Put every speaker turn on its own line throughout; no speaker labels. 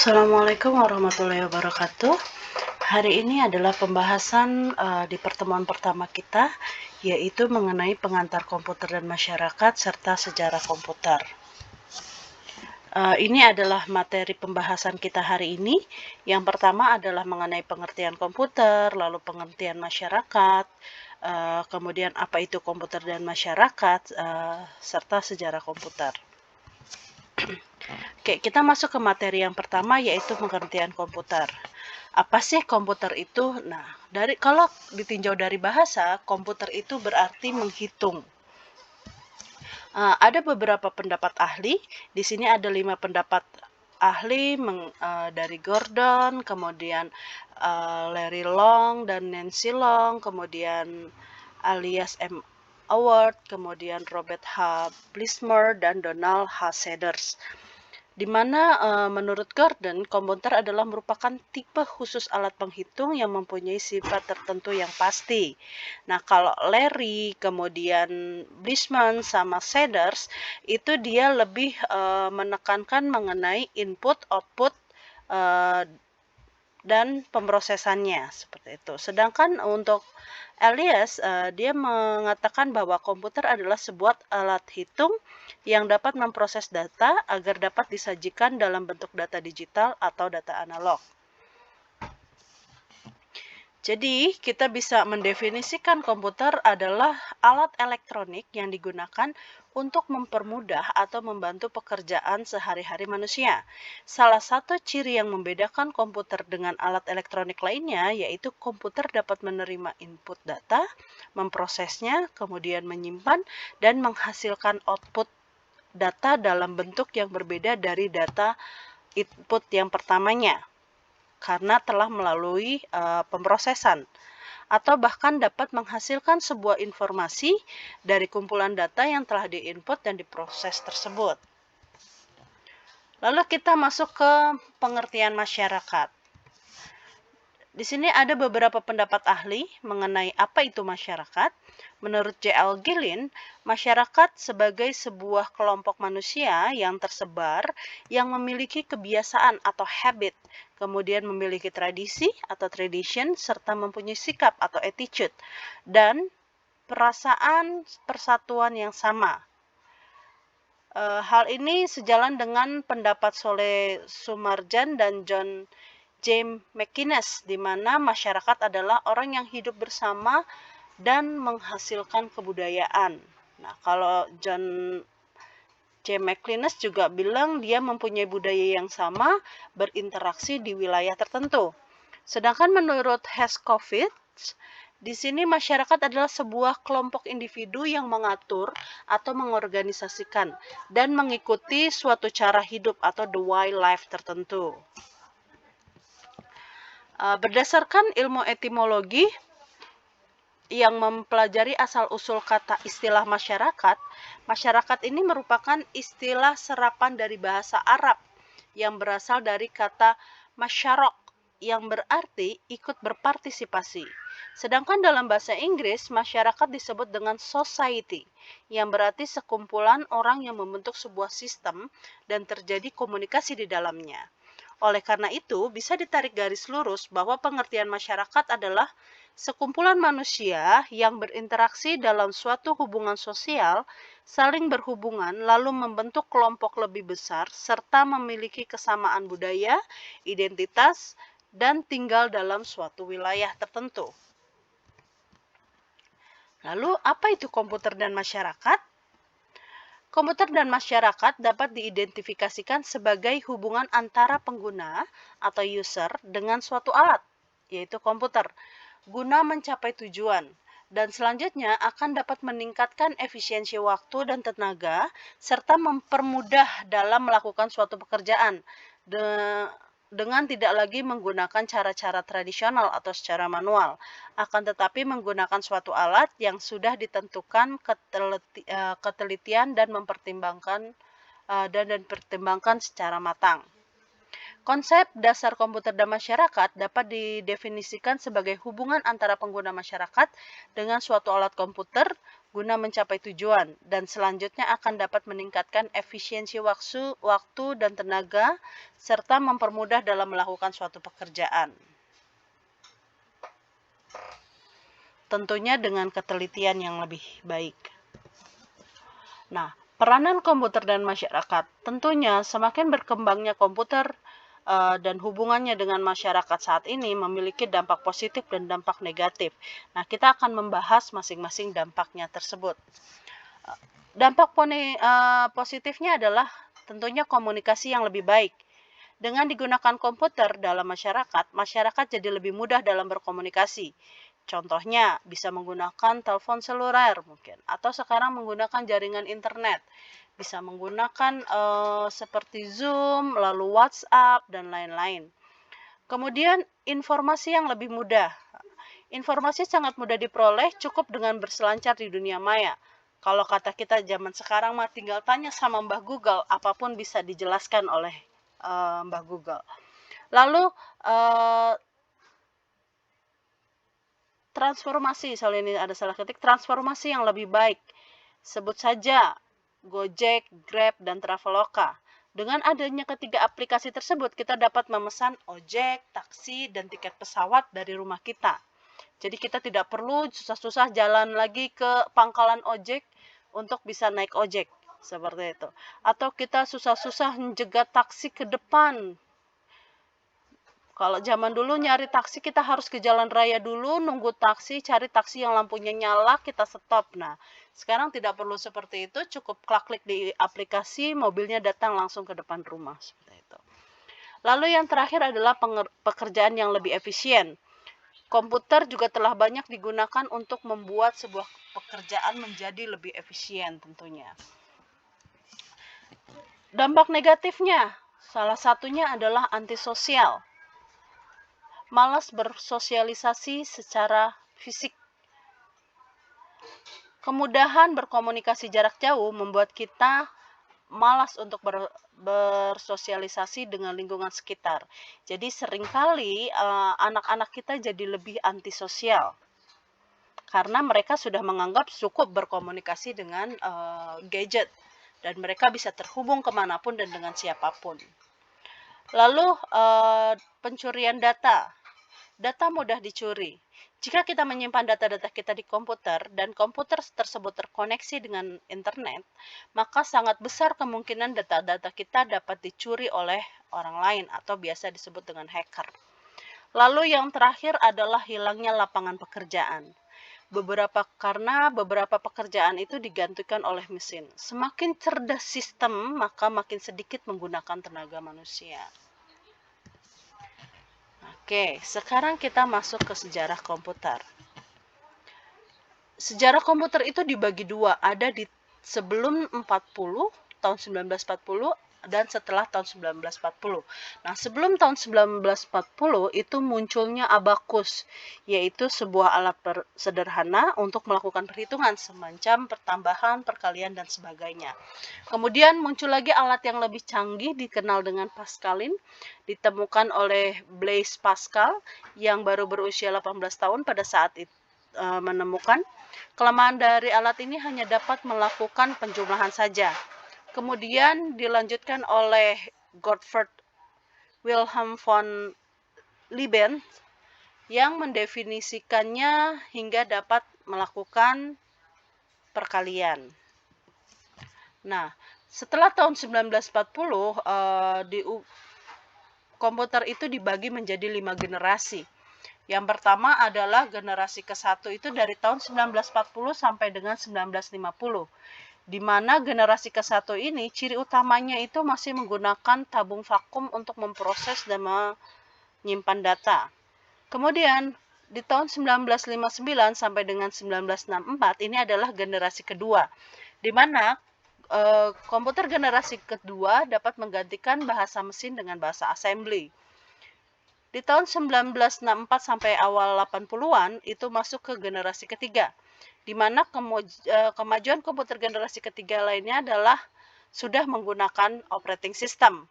Assalamualaikum warahmatullahi wabarakatuh. Hari ini adalah pembahasan di pertemuan pertama kita, yaitu mengenai pengantar komputer dan masyarakat serta sejarah komputer. Ini adalah materi pembahasan kita hari ini. Yang pertama adalah mengenai pengertian komputer, lalu pengertian masyarakat, kemudian apa itu komputer dan masyarakat, serta sejarah komputer. Oke, kita masuk ke materi yang pertama, yaitu pengertian komputer. Apa sih komputer itu? Nah, kalau ditinjau dari bahasa, komputer itu berarti menghitung. Ada beberapa pendapat ahli. Di sini ada 5 pendapat ahli dari Gordon, kemudian Larry Long dan Nancy Long, kemudian alias M. Award, kemudian Robert H. Blismer dan Donald H. Seders. Di mana menurut Gordon, komputer adalah merupakan tipe khusus alat penghitung yang mempunyai sifat tertentu yang pasti. Nah, kalau Larry, kemudian Blisman, sama Seders, itu dia lebih menekankan mengenai input, output, dan pemrosesannya, seperti itu. Sedangkan untuk Elias, dia mengatakan bahwa komputer adalah sebuah alat hitung yang dapat memproses data agar dapat disajikan dalam bentuk data digital atau data analog. Jadi, kita bisa mendefinisikan komputer adalah alat elektronik yang digunakan untuk mempermudah atau membantu pekerjaan sehari-hari manusia. Salah satu ciri yang membedakan komputer dengan alat elektronik lainnya yaitu komputer dapat menerima input data, memprosesnya, kemudian menyimpan, dan menghasilkan output data dalam bentuk yang berbeda dari data input yang pertamanya, karena telah melalui pemrosesan, atau bahkan dapat menghasilkan sebuah informasi dari kumpulan data yang telah diinput dan diproses tersebut. Lalu kita masuk ke pengertian masyarakat. Di sini ada beberapa pendapat ahli mengenai apa itu masyarakat. Menurut J.L. Gillin, masyarakat sebagai sebuah kelompok manusia yang tersebar yang memiliki kebiasaan atau habit, kemudian memiliki tradisi atau tradition, serta mempunyai sikap atau attitude, dan perasaan persatuan yang sama. Hal ini sejalan dengan pendapat Soleh Sumarjan dan John James McInnes, di mana masyarakat adalah orang yang hidup bersama dan menghasilkan kebudayaan. Nah, kalau John James McInnes juga bilang dia mempunyai budaya yang sama, berinteraksi di wilayah tertentu. Sedangkan menurut Herskovits, di sini masyarakat adalah sebuah kelompok individu yang mengatur atau mengorganisasikan dan mengikuti suatu cara hidup atau the way life tertentu. Berdasarkan ilmu etimologi yang mempelajari asal-usul kata istilah masyarakat, masyarakat ini merupakan istilah serapan dari bahasa Arab yang berasal dari kata masyarok yang berarti ikut berpartisipasi. Sedangkan dalam bahasa Inggris, masyarakat disebut dengan society yang berarti sekumpulan orang yang membentuk sebuah sistem dan terjadi komunikasi di dalamnya. Oleh karena itu, bisa ditarik garis lurus bahwa pengertian masyarakat adalah sekumpulan manusia yang berinteraksi dalam suatu hubungan sosial, saling berhubungan, lalu membentuk kelompok lebih besar, serta memiliki kesamaan budaya, identitas, dan tinggal dalam suatu wilayah tertentu. Lalu, apa itu komputer dan masyarakat? Komputer dan masyarakat dapat diidentifikasikan sebagai hubungan antara pengguna atau user dengan suatu alat, yaitu komputer, guna mencapai tujuan, dan selanjutnya akan dapat meningkatkan efisiensi waktu dan tenaga, serta mempermudah dalam melakukan suatu pekerjaan, dengan tidak lagi menggunakan cara-cara tradisional atau secara manual, akan tetapi menggunakan suatu alat yang sudah ditentukan ketelitian dan dipertimbangkan secara matang. Konsep dasar komputer dan masyarakat dapat didefinisikan sebagai hubungan antara pengguna masyarakat dengan suatu alat komputer guna mencapai tujuan, dan selanjutnya akan dapat meningkatkan efisiensi waktu dan tenaga, serta mempermudah dalam melakukan suatu pekerjaan. Tentunya dengan ketelitian yang lebih baik. Nah, peranan komputer dan masyarakat. Tentunya semakin berkembangnya komputer dan hubungannya dengan masyarakat saat ini memiliki dampak positif dan dampak negatif. Nah, kita akan membahas masing-masing dampaknya tersebut. Dampak positifnya adalah tentunya komunikasi yang lebih baik. Dengan digunakan komputer dalam masyarakat, masyarakat jadi lebih mudah dalam berkomunikasi. Contohnya, bisa menggunakan telepon seluler mungkin, atau sekarang menggunakan jaringan internet. Bisa menggunakan seperti Zoom, lalu WhatsApp, dan lain-lain. Kemudian, informasi yang lebih mudah. Informasi sangat mudah diperoleh, cukup dengan berselancar di dunia maya. Kalau kata kita zaman sekarang mah tinggal tanya sama Mbah Google, apapun bisa dijelaskan oleh Mbah Google. Lalu, transformasi, soal ini ada salah ketik, transformasi yang lebih baik. Sebut saja Gojek, Grab, dan Traveloka. Dengan adanya ketiga aplikasi tersebut, kita dapat memesan ojek, taksi, dan tiket pesawat dari rumah kita. Jadi kita tidak perlu susah-susah jalan lagi ke pangkalan ojek untuk bisa naik ojek, seperti itu. Atau kita susah-susah menjegat taksi ke depan. Kalau zaman dulu nyari taksi kita harus ke jalan raya dulu, nunggu taksi, cari taksi yang lampunya nyala, kita stop. Nah, sekarang tidak perlu seperti itu, cukup klik di aplikasi, mobilnya datang langsung ke depan rumah, seperti itu. Lalu yang terakhir adalah pekerjaan yang lebih efisien. Komputer juga telah banyak digunakan untuk membuat sebuah pekerjaan menjadi lebih efisien tentunya. Dampak negatifnya, salah satunya adalah antisosial. Malas bersosialisasi secara fisik. Kemudahan berkomunikasi jarak jauh membuat kita malas untuk bersosialisasi dengan lingkungan sekitar. Jadi seringkali anak-anak kita jadi lebih antisosial karena mereka sudah menganggap cukup berkomunikasi dengan gadget dan mereka bisa terhubung kemanapun dan dengan siapapun. Lalu pencurian data. Data mudah dicuri. Jika kita menyimpan data-data kita di komputer dan komputer tersebut terkoneksi dengan internet, maka sangat besar kemungkinan data-data kita dapat dicuri oleh orang lain atau biasa disebut dengan hacker. Lalu yang terakhir adalah hilangnya lapangan pekerjaan. Karena beberapa pekerjaan itu digantikan oleh mesin. Semakin cerdas sistem, maka makin sedikit menggunakan tenaga manusia. Oke, sekarang kita masuk ke sejarah komputer. Sejarah komputer itu dibagi dua, ada di sebelum 40, tahun 1940, dan setelah tahun 1940. Nah, sebelum tahun 1940 itu munculnya abakus, yaitu sebuah alat sederhana untuk melakukan perhitungan semacam pertambahan, perkalian, dan sebagainya. Kemudian muncul lagi alat yang lebih canggih dikenal dengan Pascalin, ditemukan oleh Blaise Pascal yang baru berusia 18 tahun pada saat itu menemukan. Kelemahan dari alat ini hanya dapat melakukan penjumlahan saja. Kemudian dilanjutkan oleh Gottfried Wilhelm von Leibniz yang mendefinisikannya hingga dapat melakukan perkalian. Nah, setelah tahun 1940, komputer itu dibagi menjadi 5 generasi. Yang pertama adalah generasi ke-1 itu dari tahun 1940 sampai dengan 1950. Di mana generasi ke-1 ini ciri utamanya itu masih menggunakan tabung vakum untuk memproses dan menyimpan data. Kemudian di tahun 1959 sampai dengan 1964 ini adalah generasi kedua, di mana komputer generasi kedua dapat menggantikan bahasa mesin dengan bahasa assembly. Di tahun 1964 sampai awal 80-an itu masuk ke generasi ketiga, di mana kemajuan komputer generasi ketiga lainnya adalah sudah menggunakan operating system.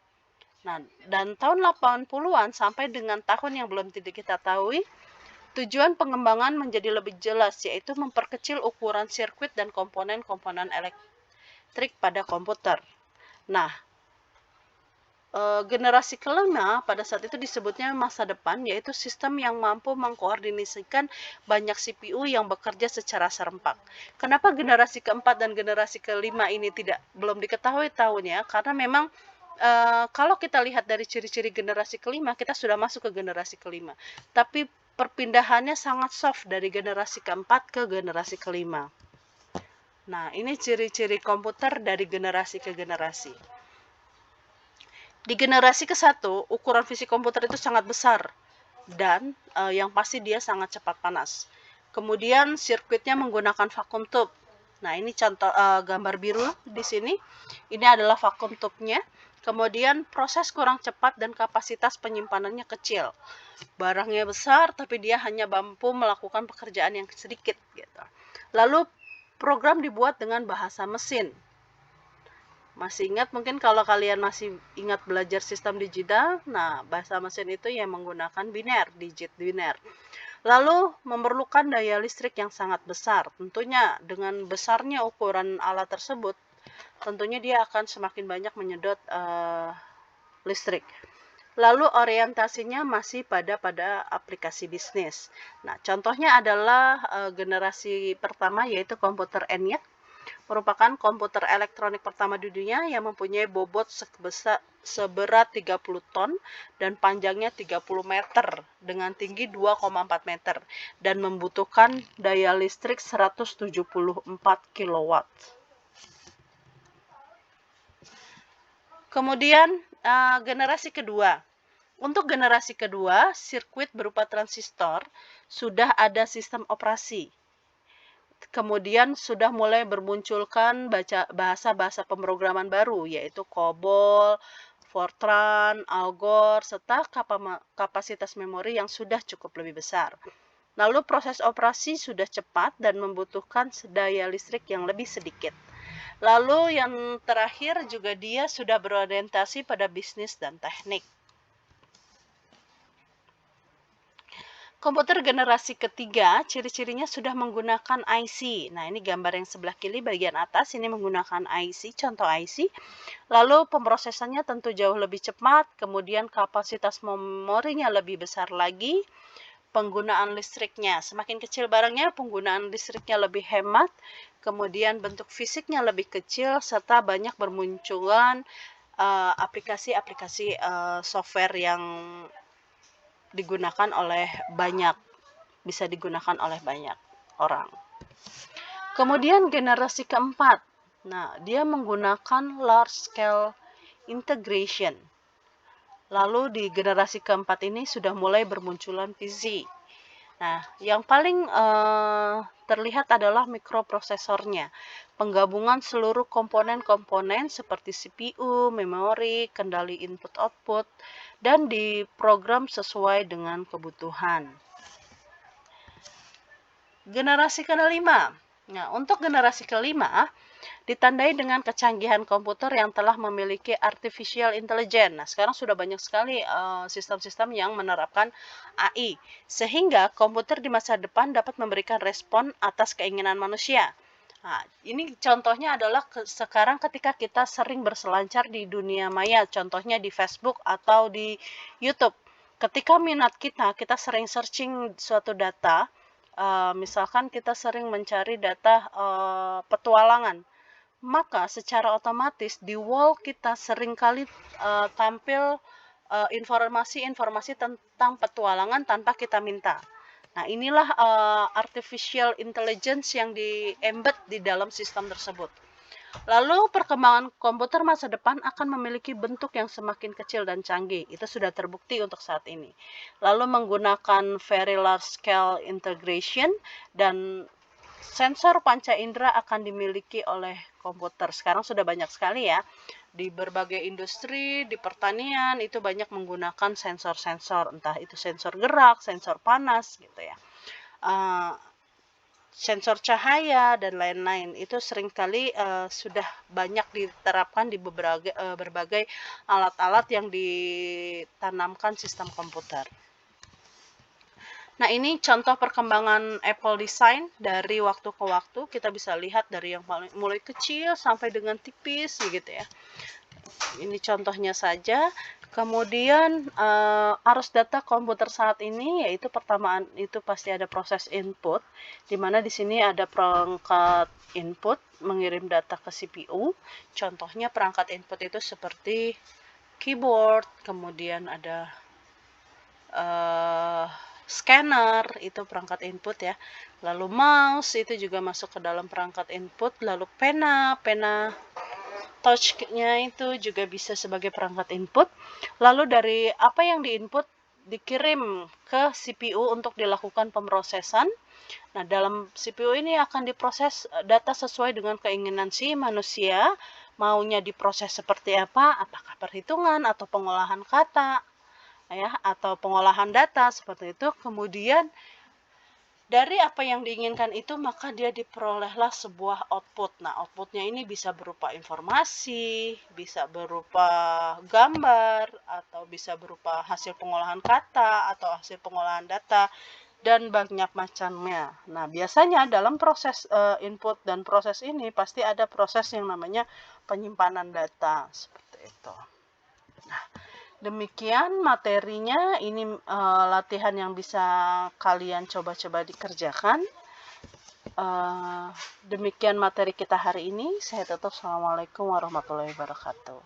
Nah, dan tahun 80-an sampai dengan tahun yang belum kita tahu, Tujuan pengembangan menjadi lebih jelas, yaitu memperkecil ukuran sirkuit dan komponen-komponen elektrik pada komputer. Nah, generasi kelima pada saat itu disebutnya masa depan, yaitu sistem yang mampu mengkoordinasikan banyak CPU yang bekerja secara serempak. Kenapa generasi keempat dan generasi kelima ini belum diketahui tahunnya? Karena memang kalau kita lihat dari ciri-ciri generasi kelima, kita sudah masuk ke generasi kelima. Tapi perpindahannya sangat soft dari generasi keempat ke generasi kelima. Nah, ini ciri-ciri komputer dari generasi ke generasi. Di generasi ke-1, ukuran fisik komputer itu sangat besar dan yang pasti dia sangat cepat panas. Kemudian sirkuitnya menggunakan vacuum tube. Nah, ini contoh gambar biru di sini. Ini adalah vacuum tube-nya. Kemudian proses kurang cepat dan kapasitas penyimpanannya kecil. Barangnya besar tapi dia hanya mampu melakukan pekerjaan yang sedikit gitu. Lalu program dibuat dengan bahasa mesin. Masih ingat mungkin kalau kalian masih ingat belajar sistem digital, nah bahasa mesin itu yang menggunakan digit biner. Lalu memerlukan daya listrik yang sangat besar. Tentunya dengan besarnya ukuran alat tersebut, tentunya dia akan semakin banyak menyedot listrik. Lalu orientasinya masih pada aplikasi bisnis. Nah, contohnya adalah generasi pertama yaitu komputer ENIAC, merupakan komputer elektronik pertama di dunia yang mempunyai bobot seberat 30 ton dan panjangnya 30 meter dengan tinggi 2,4 meter dan membutuhkan daya listrik 174 kW. Kemudian generasi kedua. Untuk generasi kedua, sirkuit berupa transistor sudah ada sistem operasi. Kemudian sudah mulai bermunculkan bahasa-bahasa pemrograman baru, yaitu COBOL, Fortran, Algol, serta kapasitas memori yang sudah cukup lebih besar. Lalu proses operasi sudah cepat dan membutuhkan daya listrik yang lebih sedikit. Lalu yang terakhir juga dia sudah berorientasi pada bisnis dan teknik. Komputer generasi ketiga, ciri-cirinya sudah menggunakan IC. Nah, ini gambar yang sebelah kiri bagian atas, ini menggunakan IC, contoh IC. Lalu pemrosesannya tentu jauh lebih cepat, kemudian kapasitas memorinya lebih besar lagi, penggunaan listriknya semakin kecil barangnya, penggunaan listriknya lebih hemat, kemudian bentuk fisiknya lebih kecil, serta banyak bermunculan aplikasi-aplikasi software yang bisa digunakan oleh banyak orang. Kemudian generasi keempat, nah dia menggunakan large scale integration. Lalu di generasi keempat ini sudah mulai bermunculan PC. Nah, yang paling terlihat adalah mikroprosesornya. Penggabungan seluruh komponen-komponen seperti CPU, memori, kendali input-output, dan diprogram sesuai dengan kebutuhan. Generasi kelima. Nah, untuk generasi kelima, ditandai dengan kecanggihan komputer yang telah memiliki artificial intelligence. Nah, sekarang sudah banyak sekali sistem-sistem yang menerapkan AI, sehingga komputer di masa depan dapat memberikan respon atas keinginan manusia. Nah, ini contohnya adalah sekarang ketika kita sering berselancar di dunia maya, contohnya di Facebook atau di YouTube. Ketika minat kita sering searching suatu data, misalkan kita sering mencari data petualangan, maka secara otomatis di wall kita seringkali tampil informasi-informasi tentang petualangan tanpa kita minta. Nah, inilah artificial intelligence yang di-embed di dalam sistem tersebut. Lalu perkembangan komputer masa depan akan memiliki bentuk yang semakin kecil dan canggih. Itu sudah terbukti untuk saat ini. Lalu menggunakan very large scale integration dan sensor panca indera akan dimiliki oleh komputer. Sekarang sudah banyak sekali ya. Di berbagai industri, di pertanian, itu banyak menggunakan sensor-sensor. Entah itu sensor gerak, sensor panas, gitu ya. Sensor cahaya, dan lain-lain. Itu seringkali sudah banyak diterapkan di berbagai alat-alat yang ditanamkan sistem komputer. Nah, ini contoh perkembangan Apple Design dari waktu ke waktu. Kita bisa lihat dari yang mulai kecil sampai dengan tipis gitu ya. Ini contohnya saja. Kemudian arus data komputer saat ini yaitu pertama itu pasti ada proses input, di mana di sini ada perangkat input mengirim data ke CPU. Contohnya perangkat input itu seperti keyboard, kemudian ada scanner, itu perangkat input ya. Lalu mouse itu juga masuk ke dalam perangkat input, lalu pena touch-nya itu juga bisa sebagai perangkat input. Lalu dari apa yang diinput dikirim ke CPU untuk dilakukan pemrosesan. Nah, dalam CPU ini akan diproses data sesuai dengan keinginan si manusia, maunya diproses seperti apa, apakah perhitungan atau pengolahan kata, ya, atau pengolahan data seperti itu. Kemudian dari apa yang diinginkan itu, maka dia diperolehlah sebuah output. Nah, outputnya ini bisa berupa informasi, bisa berupa gambar, atau bisa berupa hasil pengolahan kata, atau hasil pengolahan data, dan banyak macamnya. Nah, biasanya dalam proses input dan proses ini, pasti ada proses yang namanya penyimpanan data, seperti itu. Nah, demikian materinya, ini latihan yang bisa kalian coba-coba dikerjakan. Demikian materi kita hari ini. Saya tutup. Assalamualaikum warahmatullahi wabarakatuh.